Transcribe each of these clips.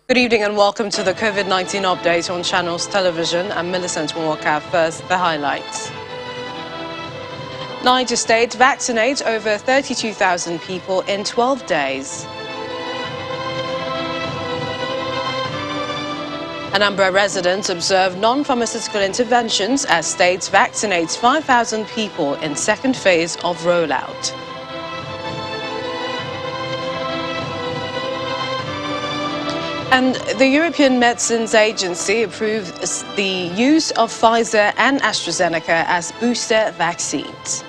Good evening and welcome to the COVID-19 update on Channels Television. I'm Millicent Mwaka. First, the highlights. Niger State vaccinates over 32,000 people in 12 days. Anambra residents observe non-pharmaceutical interventions as state vaccinates 5,000 people in second phase of rollout. And the European Medicines Agency approved the use of Pfizer and AstraZeneca as booster vaccines.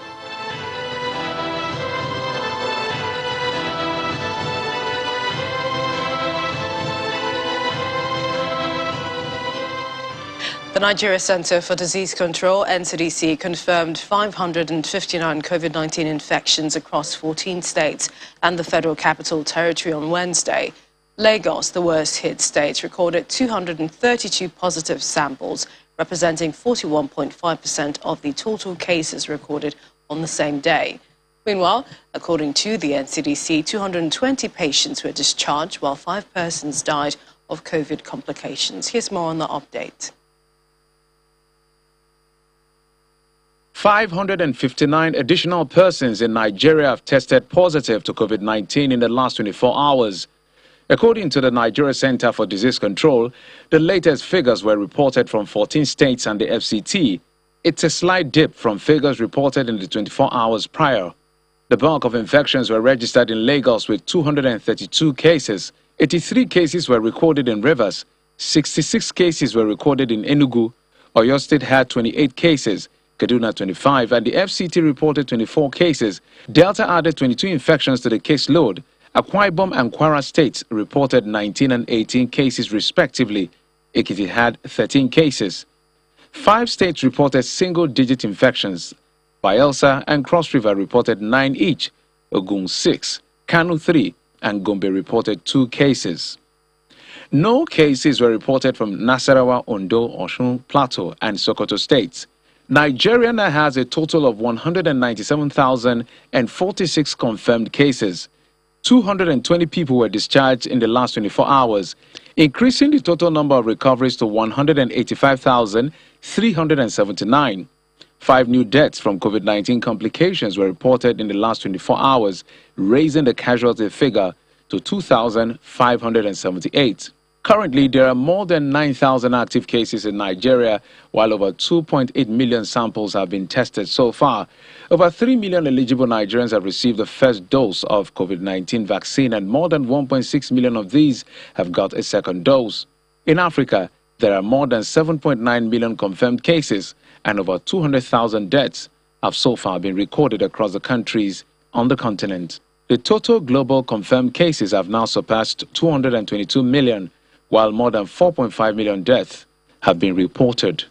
The Nigeria Center for Disease Control, NCDC, confirmed 559 COVID-19 infections across 14 states and the Federal Capital Territory on Wednesday. Lagos, the worst-hit state, recorded 232 positive samples, representing 41.5% of the total cases recorded on the same day. Meanwhile, according to the NCDC, 220 patients were discharged, while 5 persons died of COVID complications. Here's more on the update. 559 additional persons in Nigeria have tested positive to COVID-19 in the last 24 hours. According to the Nigeria Center for Disease Control, the latest figures were reported from 14 states and the FCT. It's a slight dip from figures reported in the 24 hours prior. The bulk of infections were registered in Lagos with 232 cases. 83 cases were recorded in Rivers. 66 cases were recorded in Enugu. Oyo State had 28 cases. Kaduna 25, and the FCT reported 24 cases. Delta added 22 infections to the caseload. Akwa Ibom and Kwara states reported 19 and 18 cases respectively. Ekiti had 13 cases. 5 states reported single-digit infections. Bayelsa and Cross River reported 9 each. Ogun 6, Kano 3, and Gombe reported 2 cases. No cases were reported from Nasarawa, Ondo, Osun, Plateau, and Sokoto states. Nigeria now has a total of 197,046 confirmed cases. 220 people were discharged in the last 24 hours, increasing the total number of recoveries to 185,379. 5 new deaths from COVID-19 complications were reported in the last 24 hours, raising the casualty figure to 2,578. Currently, there are more than 9,000 active cases in Nigeria, while over 2.8 million samples have been tested so far. Over 3 million eligible Nigerians have received the first dose of COVID-19 vaccine, and more than 1.6 million of these have got a second dose. In Africa, there are more than 7.9 million confirmed cases, and over 200,000 deaths have so far been recorded across the countries on the continent. The total global confirmed cases have now surpassed 222 million, while more than 4.5 million deaths have been reported.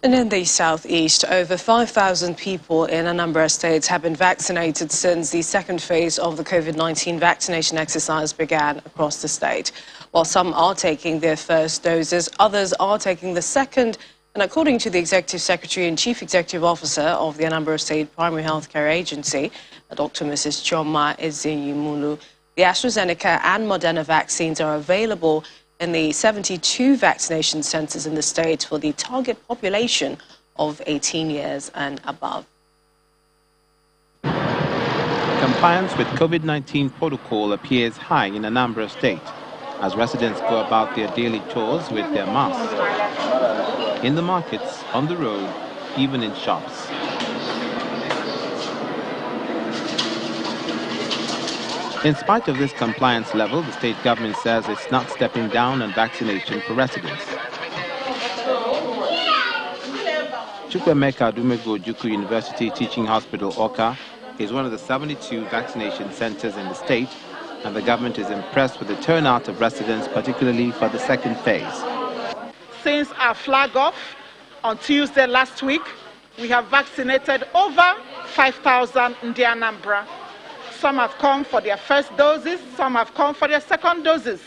And in the southeast, over 5,000 people in Anambra State have been vaccinated since the second phase of the COVID-19 vaccination exercise began across the state. While some are taking their first doses, others are taking the second. And according to the Executive Secretary and Chief Executive Officer of the Anambra State Primary Healthcare Agency, Dr. Mrs. Choma Ezeyimulu, the AstraZeneca and Moderna vaccines are available in the 72 vaccination centers in the state for the target population of 18 years and above. Compliance with COVID-19 protocol appears high in Anambra State as residents go about their daily chores with their masks. In the markets, on the road, even in shops. In spite of this compliance level, the state government says it's not stepping down on vaccination for residents. Chukwemeka Dumego Ojukwu University Teaching Hospital, Awka, is one of the 72 vaccination centers in the state, and the government is impressed with the turnout of residents, particularly for the second phase. Since our flag off on Tuesday last week, we have vaccinated over 5,000 in the Anambra. Some have come for their first doses, some have come for their second doses.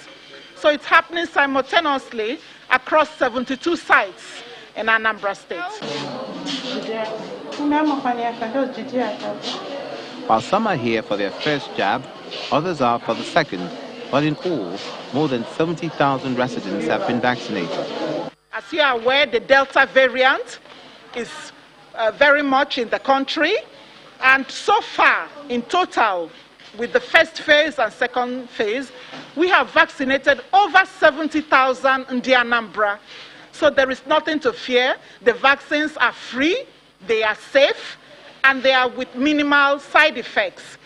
So it's happening simultaneously across 72 sites in Anambra State. While some are here for their first jab, Others are for the second, but in all, more than 70,000 residents have been vaccinated. As you are aware, the Delta variant is very much in the country, and so far, in total, with the first phase and second phase, we have vaccinated over 70,000 in the Anambra. So there is nothing to fear. The vaccines are free, they are safe, and they are with minimal side effects.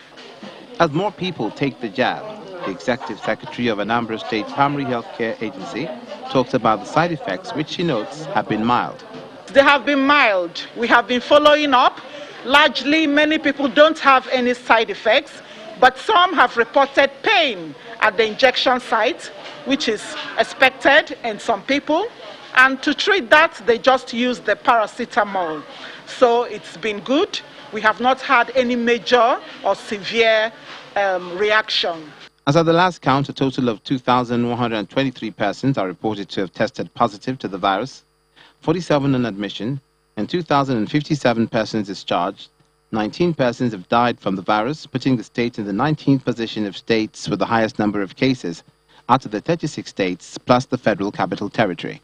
As more people take the jab, the Executive Secretary of Anambra State Primary Healthcare Agency talks about the side effects, which she notes have been mild. They have been mild. We have been following up. Largely, many people don't have any side effects, but some have reported pain at the injection site, which is expected in some people. And to treat that, they just use the paracetamol. So it's been good. We have not had any major or severe reaction. As at the last count, a total of 2,123 persons are reported to have tested positive to the virus, 47 on admission, and 2,057 persons discharged. 19 persons have died from the virus, putting the state in the 19th position of states with the highest number of cases, out of the 36 states plus the Federal Capital Territory.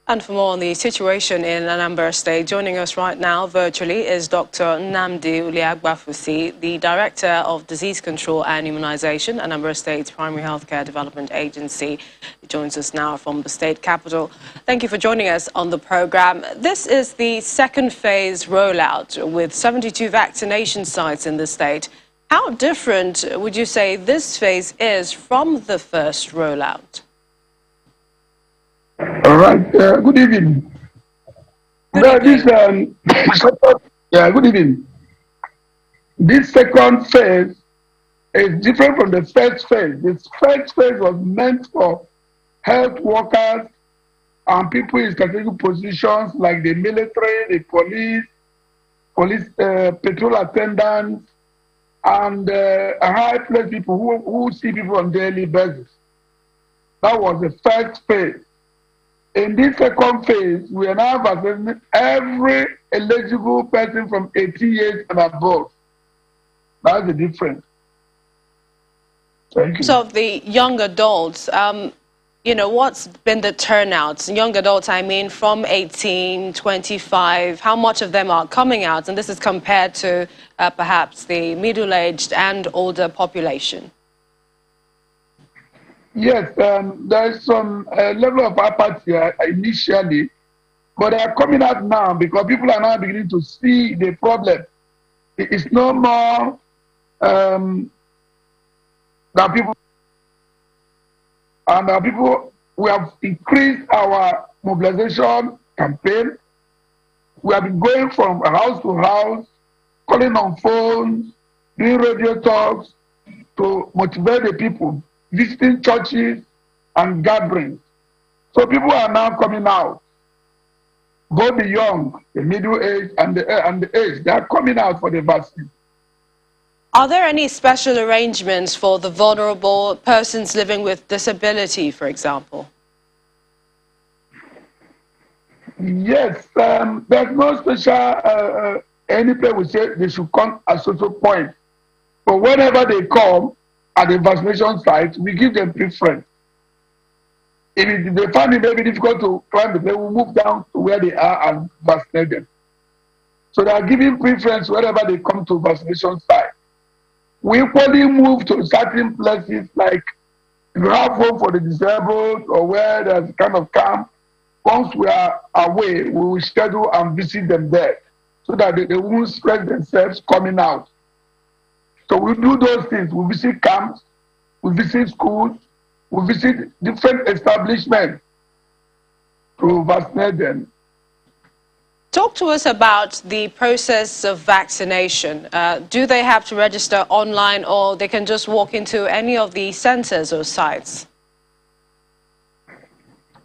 And for more on the situation in Anambra State, joining us right now virtually is Dr. Nnamdi Uliagbafusi, the Director of Disease Control and Immunization, Anambra State's Primary Healthcare Development Agency. He joins us now from the state capital. Thank you for joining us on the program. This is the second phase rollout with 72 vaccination sites in the state. How different would you say this phase is from the first rollout? All right. Good evening. Good evening. Good evening. This second phase is different from the first phase. This first phase was meant for health workers and people in strategic positions like the military, the police, patrol attendants, and high-placed people who see people on a daily basis. That was the first phase. In this second phase, we are now vaccinating every eligible person from 18 years and above. That's the difference. Thank you. So the young adults, you know, what's been the turnouts? Young adults, I mean, from 18, 25, how much of them are coming out? And this is compared to perhaps the middle-aged and older population. Yes, there is some level of apathy initially, but they are coming out now because people are now beginning to see the problem. It's no more that people, we have increased our mobilization campaign. We have been going from house to house, calling on phones, doing radio talks to motivate the people, visiting churches and gatherings. So people are now coming out, both the young, the middle age, and the age. They are coming out for the vaccine. Are there any special arrangements for the vulnerable persons living with disability, for example? Yes, there's no special, any place we say they should come at social point. But whenever they come at the vaccination site, we give them preference. If they find it very difficult to climb the place, we move down to where they are and vaccinate them. So they are giving preference wherever they come to vaccination site. We equally move to certain places like if you have home for the disabled or where there's kind of camp. Once we are away, we will schedule and visit them there so that they won't stress themselves coming out. So we do those things. We visit camps, we visit schools, we visit different establishments to vaccinate them. Talk to us about the process of vaccination. Do they have to register online or they can just walk into any of the centers or sites?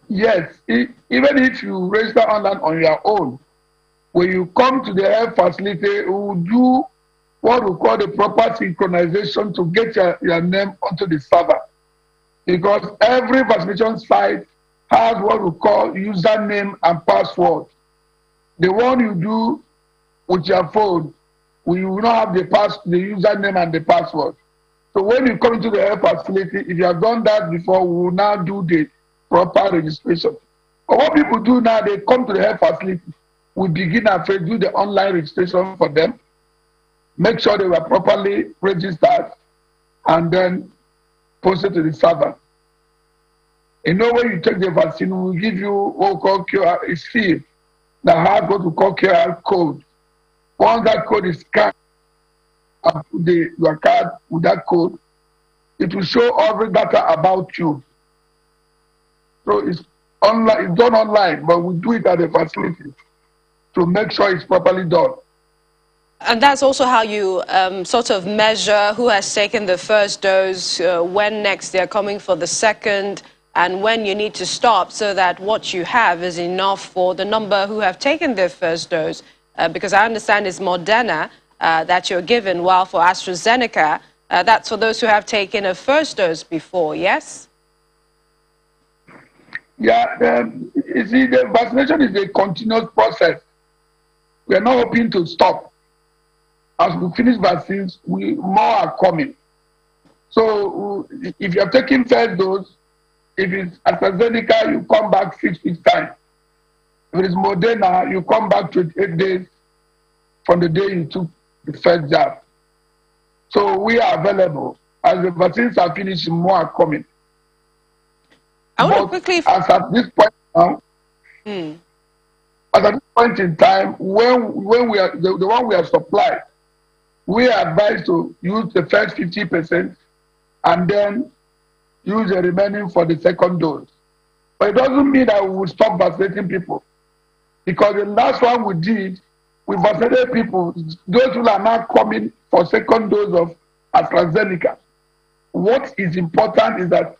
Yes, even if you register online on your own, when you come to the health facility, we will do what we call the proper synchronization to get your name onto the server. Because every vaccination site has what we call username and password. The one you do with your phone We will not have the username and the password. So when you come to the health facility, if you have done that before, we will now do the proper registration. But what people do now, they come to the health facility. We begin afresh, do the online registration for them, make sure they were properly registered, and then post it to the server. You know, when you take the vaccine, we will give you what we call QR, it's field that has what we call QR code. Once that code is scanned, and put your card with that code, it will show every data about you. So it's online, it's done online, but we do it at the facility to make sure it's properly done. And that's also how you sort of measure who has taken the first dose, when next they're coming for the second, and when you need to stop, so that what you have is enough for the number who have taken their first dose. Because I understand it's Moderna that you're given, while for AstraZeneca, that's for those who have taken a first dose before, yes? Yeah, you see, the vaccination is a continuous process. We are not hoping to stop. As we finish vaccines, more are coming. So if you are taking first dose, if it's AstraZeneca, you come back 6 weeks' time. If it is Moderna, you come back 28 days from the day you took the first jab. So we are available. As the vaccines are finished, more are coming. I want to quickly... As at this point now, as at this point in time, when we are the one we have supplied, we are advised to use the first 50% and then use the remaining for the second dose. But it doesn't mean that we will stop vaccinating people, because the last one we did, we vaccinated people. Those who are now coming for second dose of AstraZeneca. What is important is that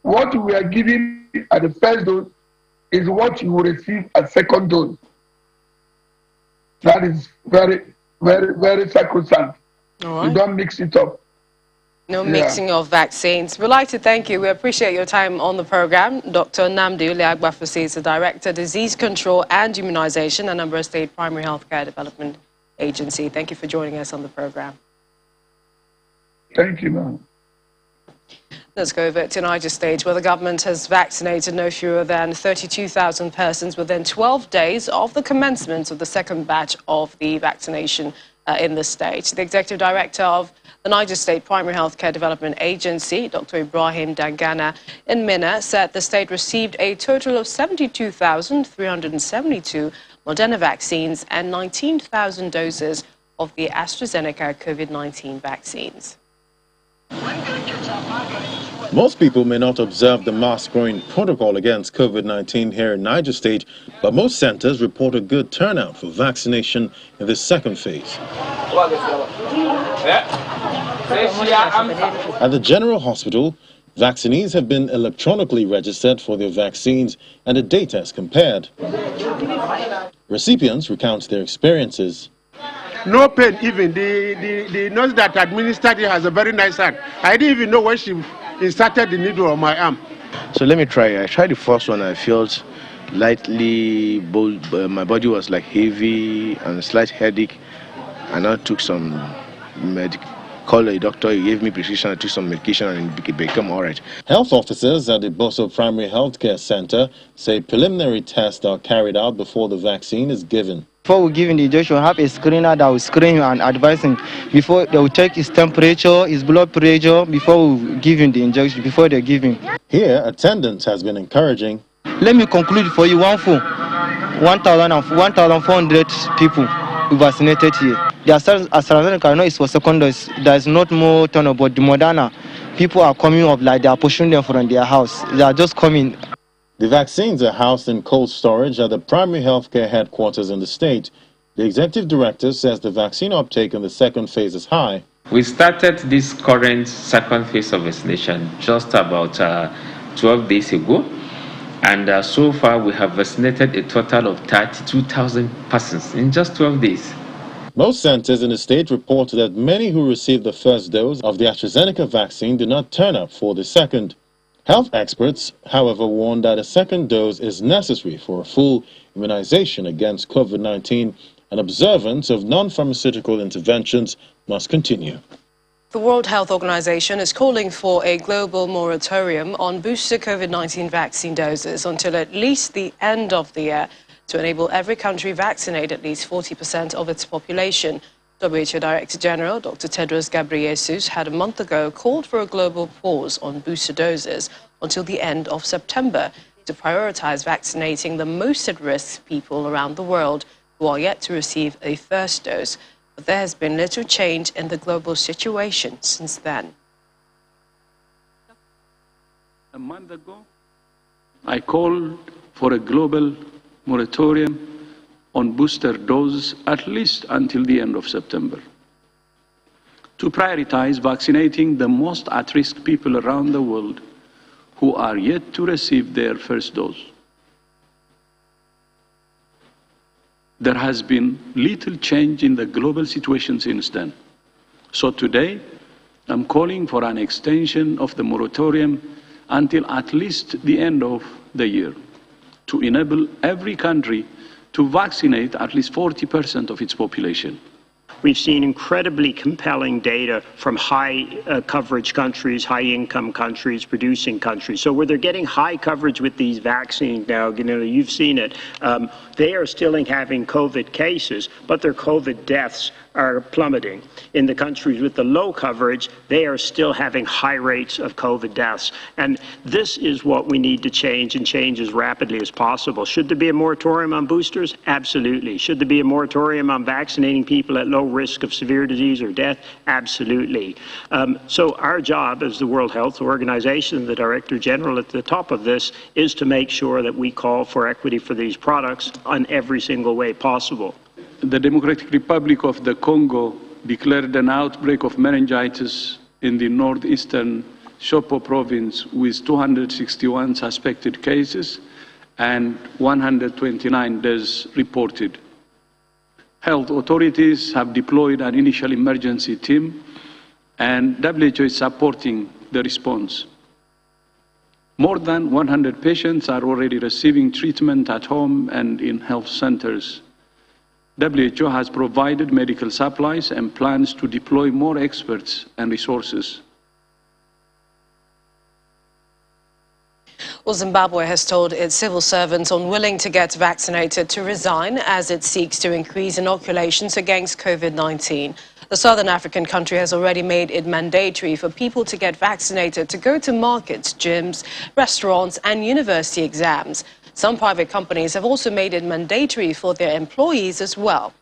what we are giving at the first dose is what you will receive at second dose. That is very, very, very sacrosanct. All right. You don't mix it up. No mixing of vaccines. We'd like to thank you. We appreciate your time on the program. Dr. Nnamdi Uliagbafusi is the Director, Disease Control and Immunization, Anambra State Primary Healthcare Development Agency. Thank you for joining us on the program. Thank you, ma'am. Let's go over to Niger State, where the government has vaccinated no fewer than 32,000 persons within 12 days of the commencement of the second batch of the vaccination in the state. The Executive Director of the Niger State Primary Healthcare Development Agency, Dr. Ibrahim Dangana in Minna, said the state received a total of 72,372 Moderna vaccines and 19,000 doses of the AstraZeneca COVID-19 vaccines. Most people may not observe the mask-wearing protocol against COVID-19 here in Niger State, but most centers report a good turnout for vaccination in the second phase. At the General Hospital, vaccinees have been electronically registered for their vaccines and the data is compared. Recipients recount their experiences. No pain even. The nurse that administered it has a very nice hand. I didn't even know when she inserted the needle on my arm. So let me try. I tried the first one. I felt lightly bold. My body was like heavy and a slight headache. And I took some called a doctor. He gave me prescription. I took some medication and it became all right. Health officers at the Boso Primary Healthcare Center say preliminary tests are carried out before the vaccine is given. Before we give him the injection, we have a screener that will screen him and advise him. Before they will check his temperature, his blood pressure, before we give him the injection, before they give him. Here, attendance has been encouraging. Let me conclude for you. 1,400 people we vaccinated here. The AstraZeneca, I know it's for second dose. There's not more turnover, but the Moderna, people are coming up like they are pushing them from their house. They are just coming. The vaccines are housed in cold storage at the primary healthcare headquarters in the state. The executive director says the vaccine uptake in the second phase is high. We started this current second phase of vaccination just about 12 days ago. And so far, we have vaccinated a total of 32,000 persons in just 12 days. Most centers in the state report that many who received the first dose of the AstraZeneca vaccine did not turn up for the second. Health experts, however, warn that a second dose is necessary for a full immunization against COVID-19 and observance of non-pharmaceutical interventions must continue. The World Health Organization is calling for a global moratorium on booster COVID-19 vaccine doses until at least the end of the year to enable every country vaccinate at least 40% of its population. WHO Director General Dr. Tedros Ghebreyesus had a month ago called for a global pause on booster doses until the end of September to prioritize vaccinating the most at-risk people around the world who are yet to receive a first dose. But there has been little change in the global situation since then. A month ago, I called for a global moratorium on booster doses at least until the end of September, to prioritize vaccinating the most at-risk people around the world who are yet to receive their first dose. There has been little change in the global situation since then. So today, I'm calling for an extension of the moratorium until at least the end of the year to enable every country to vaccinate at least 40% of its population. We've seen incredibly compelling data from high coverage countries, high income countries, producing countries. So where they're getting high coverage with these vaccines now, you've seen it, they are still having COVID cases, but their COVID deaths are plummeting. In the countries with the low coverage, they are still having high rates of COVID deaths. And this is what we need to change, and change as rapidly as possible. Should there be a moratorium on boosters? Absolutely. Should there be a moratorium on vaccinating people at low risk of severe disease or death? Absolutely. So our job as the World Health Organization, the Director General at the top of this, is to make sure that we call for equity for these products in every single way possible. The Democratic Republic of the Congo declared an outbreak of meningitis in the northeastern Chopo province with 261 suspected cases and 129 deaths reported. Health authorities have deployed an initial emergency team, and WHO is supporting the response. More than 100 patients are already receiving treatment at home and in health centers. WHO has provided medical supplies and plans to deploy more experts and resources. Well, Zimbabwe has told its civil servants unwilling to get vaccinated to resign as it seeks to increase inoculations against COVID-19. The southern African country has already made it mandatory for people to get vaccinated to go to markets, gyms, restaurants and university exams. Some private companies have also made it mandatory for their employees as well.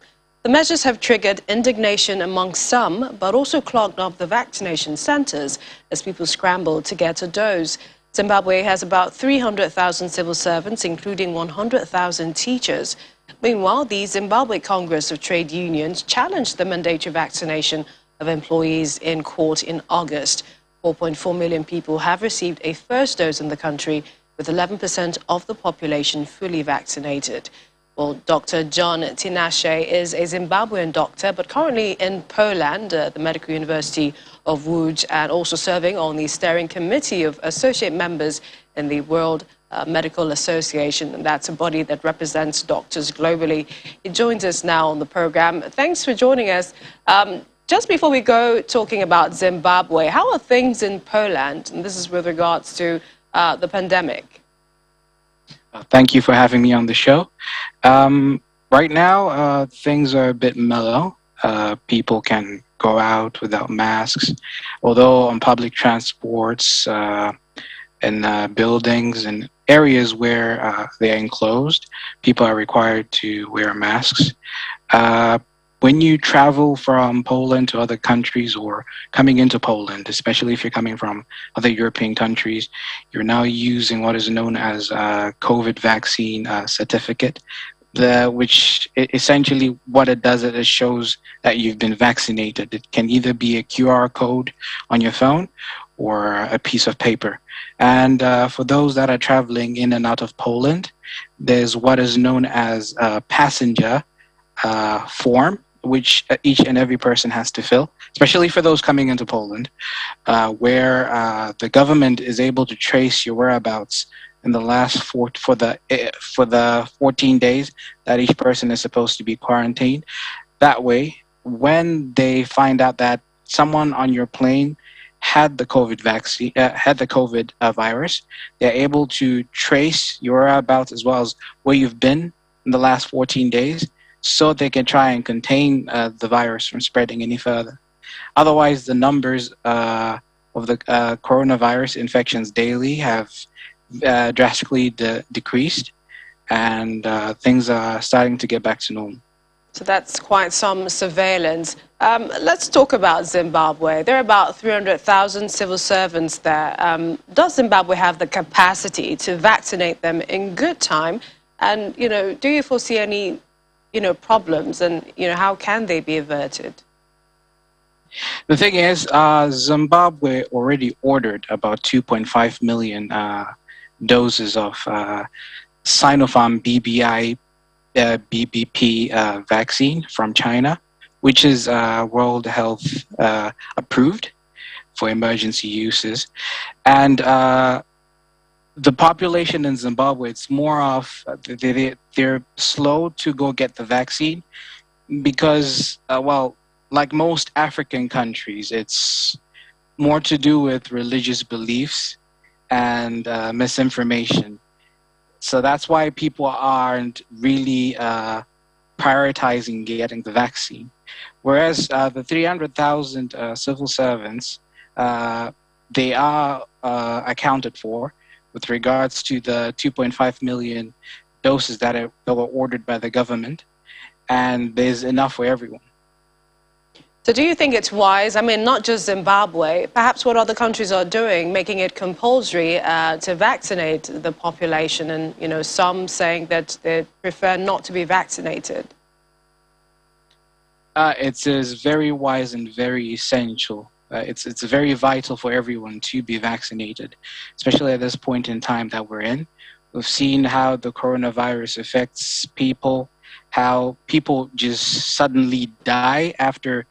The measures have triggered indignation among some, but also clogged up the vaccination centers as people scramble to get a dose. Zimbabwe has about 300,000 civil servants, including 100,000 teachers. Meanwhile, the Zimbabwe Congress of Trade Unions challenged the mandatory vaccination of employees in court in August. 4.4 million people have received a first dose in the country, with 11% of the population fully vaccinated. Well, Dr. John Tinashe is a Zimbabwean doctor, but currently in Poland, the Medical University of Łódź, and also serving on the steering committee of associate members in the World Medical Association. And that's a body that represents doctors globally. He joins us now on the program. Thanks for joining us. Just before we go talking about Zimbabwe, how are things in Poland? And this is with regards to the pandemic. Thank you for having me on the show. Right now, things are a bit mellow. People can go out without masks, although on public transports and buildings and areas where they are enclosed, people are required to wear masks. When you travel from Poland to other countries or coming into Poland, especially if you're coming from other European countries, you're now using what is known as a COVID vaccine certificate, which essentially what it does is it shows that you've been vaccinated. It can either be a QR code on your phone or a piece of paper. And for those that are traveling in and out of Poland, there's what is known as a passenger form, which each and every person has to fill, especially for those coming into Poland, where the government is able to trace your whereabouts in the last for the 14 days that each person is supposed to be quarantined. That way, when they find out that someone on your plane had the COVID vaccine, had the COVID virus, they're able to trace your whereabouts as well as where you've been in the last 14 days, so they can try and contain the virus from spreading any further. Otherwise, the numbers of the coronavirus infections daily have drastically decreased, and things are starting to get back to normal. So that's quite some surveillance. Let's talk about Zimbabwe. There are about 300,000 civil servants there. Does Zimbabwe have the capacity to vaccinate them in good time? And, do you foresee any, problems? And, how can they be averted? The thing is, Zimbabwe already ordered about 2.5 million doses of Sinopharm BBP vaccine from China, which is World Health approved for emergency uses. And the population in Zimbabwe, it's more of they're slow to go get the vaccine because, like most African countries, it's more to do with religious beliefs and misinformation. So that's why people aren't really prioritizing getting the vaccine. Whereas the 300,000 civil servants, they are accounted for with regards to the 2.5 million doses that were ordered by the government, and there's enough for everyone. So do you think it's wise, not just Zimbabwe, perhaps what other countries are doing, making it compulsory to vaccinate the population, and, some saying that they prefer not to be vaccinated? It is very wise and very essential. It's very vital for everyone to be vaccinated, especially at this point in time that we're in. We've seen how the coronavirus affects people, how people just suddenly die after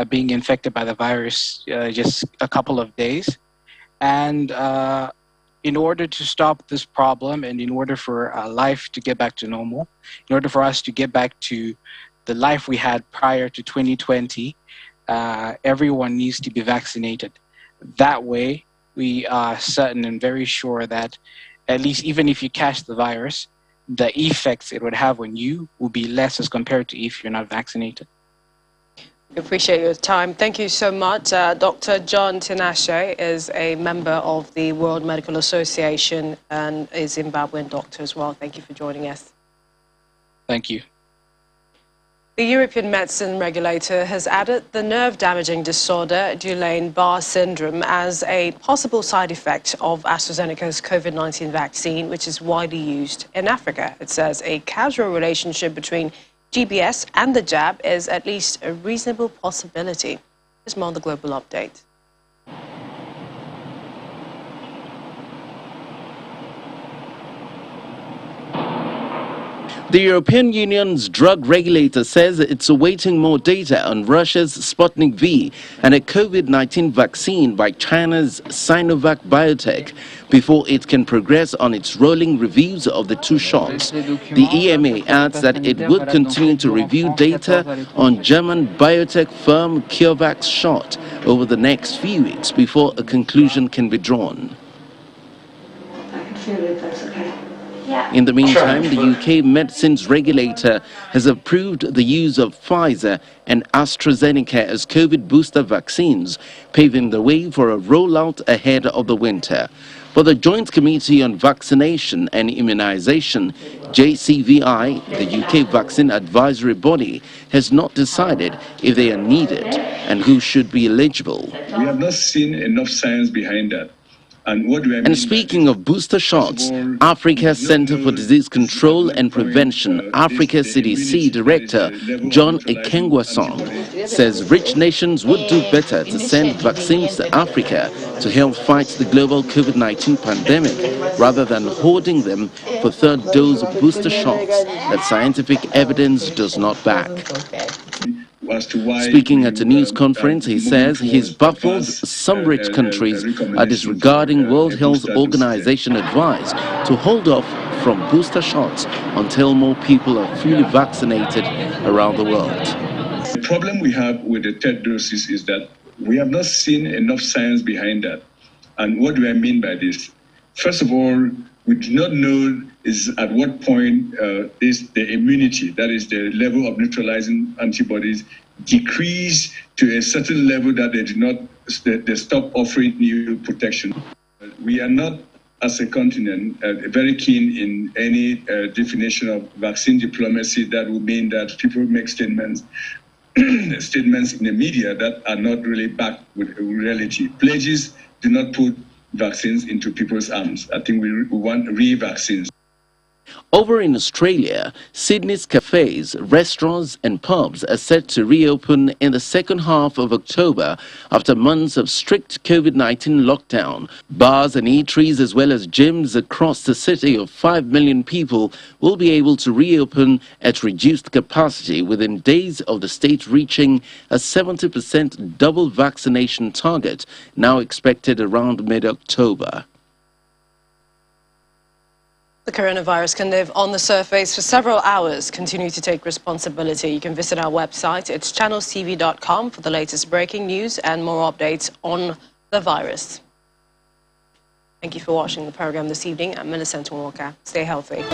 being infected by the virus just a couple of days. And in order to stop this problem, and in order for life to get back to normal, in order for us to get back to the life we had prior to 2020, everyone needs to be vaccinated. That way, we are certain and very sure that at least even if you catch the virus, the effects it would have on you will be less as compared to if you're not vaccinated. We appreciate your time. Thank you so much. Dr. John Tinashe is a member of the World Medical Association and a Zimbabwean doctor as well. Thank you for joining us. Thank you. The European medicine regulator has added the nerve-damaging disorder Guillain-Barré syndrome as a possible side effect of AstraZeneca's COVID-19 vaccine, which is widely used in Africa. It says a causal relationship between GBS and the jab is at least a reasonable possibility. Here's more on the global update. The European Union's drug regulator says it's awaiting more data on Russia's Sputnik V and a COVID-19 vaccine by China's Sinovac Biotech before it can progress on its rolling reviews of the two shots. The EMA adds that it would continue to review data on German biotech firm CureVac's shot over the next few weeks before a conclusion can be drawn. I can feel it, that's okay. In the meantime, the UK medicines regulator has approved the use of Pfizer and AstraZeneca as COVID booster vaccines, paving the way for a rollout ahead of the winter. But the Joint Committee on Vaccination and Immunization, JCVI, the UK vaccine advisory body, has not decided if they are needed and who should be eligible. We have not seen enough science behind that. And speaking of booster shots, Africa's Center for Disease Control and Prevention, Africa CDC Director John Ekengwasong, says rich nations would do better to send vaccines to Africa to help fight the global COVID-19 pandemic rather than hoarding them for third-dose booster shots that scientific evidence does not back. as to why. Speaking at a news conference, he says he's baffled some rich countries are disregarding World Health Organization advice to hold off from booster shots until more people are fully vaccinated around the world. The problem we have with the third doses is that we have not seen enough science behind that. And what do I mean by this? First of all, we do not know is at what point is the immunity, that is the level of neutralizing antibodies, decrease to a certain level that they stop offering new protection. We are not, as a continent, very keen in any definition of vaccine diplomacy that would mean that people make statements in the media that are not really backed with reality. Pledges do not put vaccines into people's arms. I think we want re-vaccines. Over in Australia, Sydney's cafes, restaurants and pubs are set to reopen in the second half of October after months of strict COVID-19 lockdown. Bars and eateries as well as gyms across the city of 5 million people will be able to reopen at reduced capacity within days of the state reaching a 70% double vaccination target, now expected around mid-October. The coronavirus can live on the surface for several hours. Continue to take responsibility. You can visit our website. It's channelstv.com for the latest breaking news and more updates on the virus. Thank you for watching the program this evening. I'm Millicent Walker. Stay healthy.